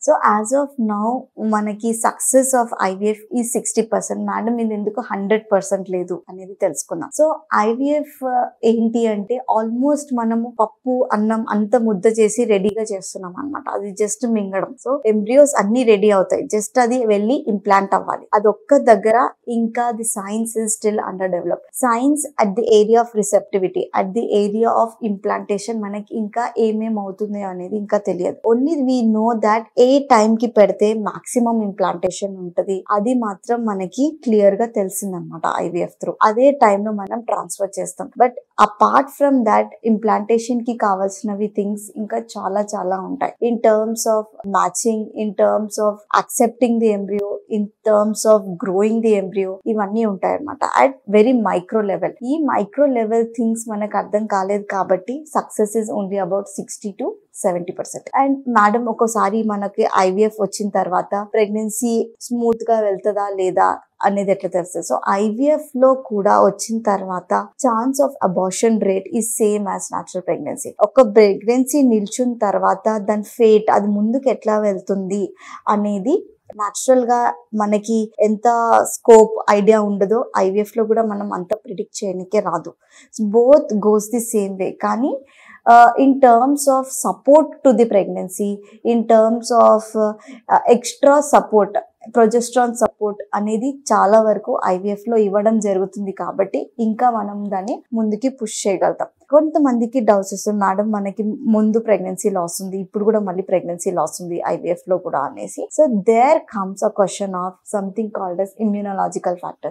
So as of now మనకి success of IVF ఈ 60%. Madam ఇది ఎందుకు 100% లేదు అనేది తెలుసుకుందాం. సో ఐవీఎఫ్ ఏంటి అంటే ఆల్మోస్ట్ మనము పప్పు అన్నం అంత ముద్ద చేసి రెడీగా చేస్తున్నాం అనమాట. అది జస్ట్ మింగడం. సో ఎంబ్రియోస్ అన్ని రెడీ అవుతాయి, జస్ట్ అది వెళ్ళి ఇంప్లాంట్ అవ్వాలి. అది ఒక్క దగ్గర. ఇంకా the science is still under develop. Science at the area of receptivity, at the area of implantation మనకి ఇంకా ఏమేం అవుతుంది అనేది ఇంకా తెలియదు. Only we know that A time కి పెడితే మాక్సిమం ఇంప్లాంటేషన్ ఉంటది, అది మాత్రం మనకి క్లియర్ గా తెలిసిందనమాట ఐవీఎఫ్ త్రూ. అదే టైంలో మనం ట్రాన్స్ఫర్ చేస్తాం. But apart from that implantation కి కావాల్సినవి థింగ్స్ ఇంకా చాలా చాలా ఉంటాయి. In terms of matching, in terms of accepting the embryo, in terms of growing the embryo, ఇవన్నీ ఉంటాయి అనమాట అట్ వెరీ మైక్రో లెవెల్. ఈ మైక్రో లెవెల్ థింగ్స్ మనకు అర్థం కాలేదు కాబట్టి success is only about 60 to 70%. And madam ఒక్కోసారి మనకి ఐవీఎఫ్ వచ్చిన తర్వాత ప్రెగ్నెన్సీ స్మూత్ గా వెళ్తుందా లేదా అనేది ఎట్లా తెలుస్తుంది. సో ఐవీఎఫ్ లో కూడా వచ్చిన తర్వాత chance of abortion rate is same as natural pregnancy. ఒక ప్రెగ్నెన్సీ నిల్చున్న తర్వాత దాని ఫేట్ అది ముందుకు ఎట్లా వెళ్తుంది అనేది న్యాచురల్ గా మనకి ఎంత స్కోప్ ఐడియా ఉండదో ఐవీఎఫ్ లో కూడా మనం అంత ప్రిడిక్ట్ చేయడానికే రాదు. Both goes the same way. కానీ in terms of support to the pregnancy, in terms of extra support, progesterone support అనేది చాలా వరకు ఐవీఎఫ్ లో ఇవ్వడం జరుగుతుంది కాబట్టి ఇంకా మనం దాన్ని ముందుకి పుష్ చేయగలుగుతాం. కొంతమందికి డౌట్స్ వస్తుంది, మేడం మనకి ముందు ప్రెగ్నెన్సీ లాస్ ఉంది, ఇప్పుడు కూడా మళ్ళీ ప్రెగ్నెన్సీ లాస్ ఉంది ఐవీఎఫ్ లో కూడా అనేసి. So there comes a question of something called as immunological factors.